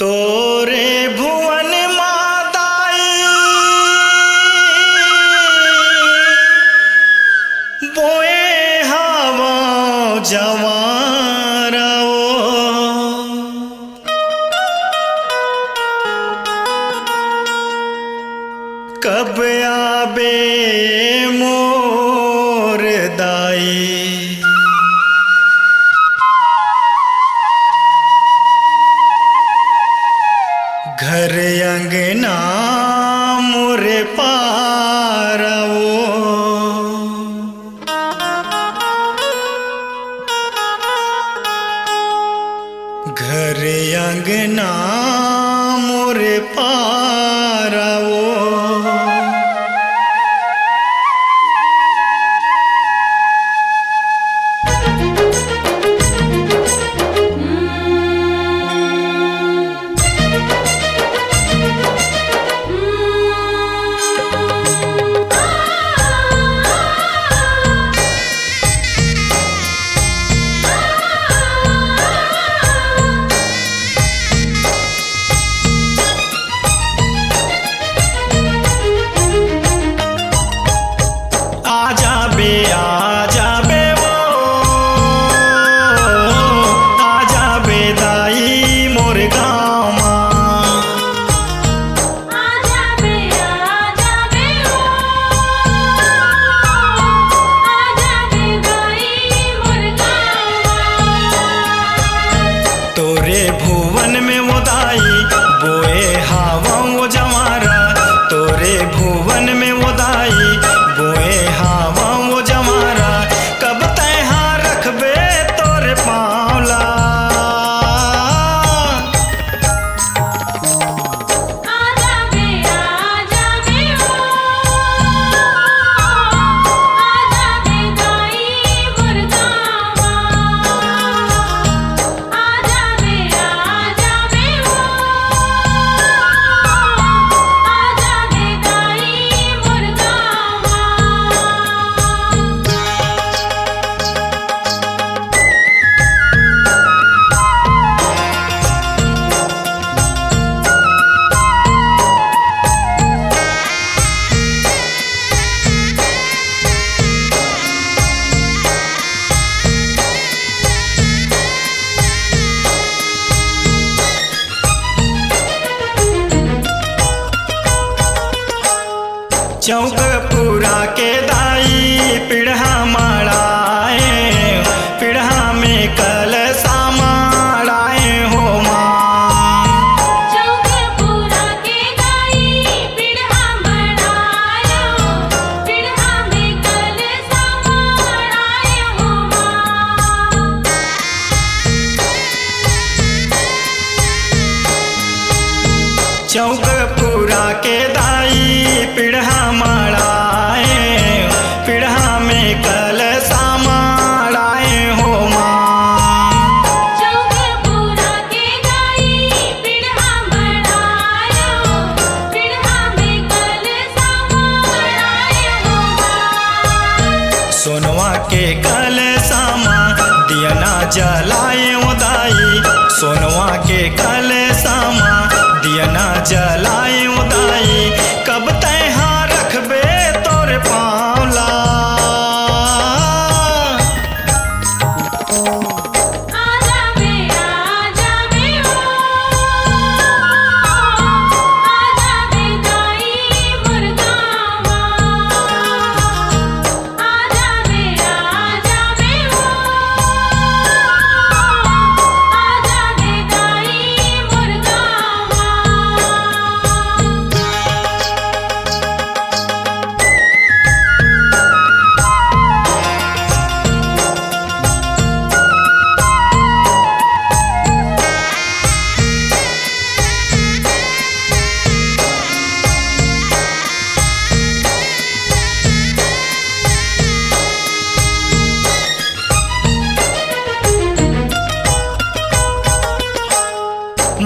तोरे भुवन माताई बोए हवा जवारवो कब आबे मोर दाई घर अंगना मोरे पारवो घर अंगना मोरे पारवो तोरे भुवन में वो दाई बोए हवा वो जवारा तोरे भुवन में वो दाई बोए हवा वो जवारा कब तैहा रखबे तोरे पावला चौकपुरा के दाई पिढ़ा माड़ाए पिढ़ा में कलसा माड़ाए हो माँ चौकपुरा के दाई पिढ़ा माड़ायो पिढ़ा में कलसा माड़ाए हो माँ चौकपुरा के दाई पिढ़ा माड़ाए पिढ़ा में कलसा माड़ाए हो माँ चौकपुरा के दाई पिढ़ा माड़ायो पिढ़ा में कलसा माड़ाए हो माँ सोनवा के कलसा माँ दियना जलाए वो दाई सोनवा के कलसा माँ दियना जलाए वो दाई कब तैहा रखबे तोरे पावला आजा बे ओ आजा बे दाई मुर्गावा आजा बे ओ आजा बे दाई मुर्गावा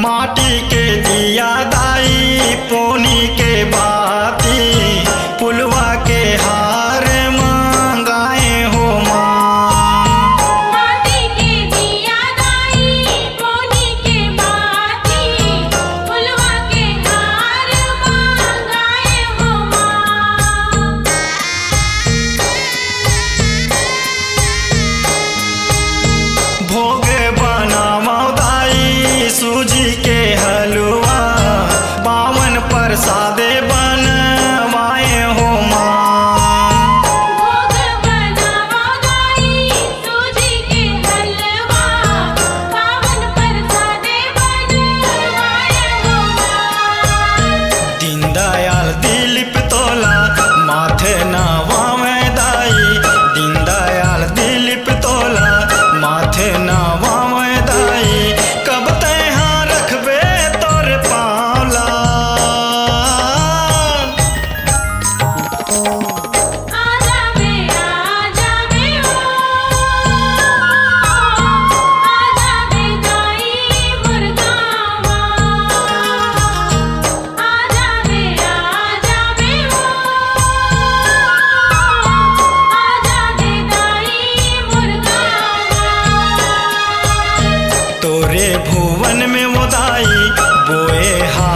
माटी के दिया दाई पोनी के बाती पुलवा के हार मांगाए हो माँ माटी के दिया दाई पोनी के बाती सूजी के हलवा बावन प्रसादे बनवाए हो माँ। भोग बनावा गाई सूजी के हलवा पावन प्रसादे बनवाए हो माँ। दीनदयाल दिलीप तोला माथे नवावे दाई, दीनदयाल दिलीप तोला माथे नवावे दाई, कब तैहा रखबे तोर पावला। आजा बे ओ आजा बे दाई मोर गावा। आजा बे ओ आजा बे दाई मोर गावा। तोरे भुवन में वो दाई बोए हा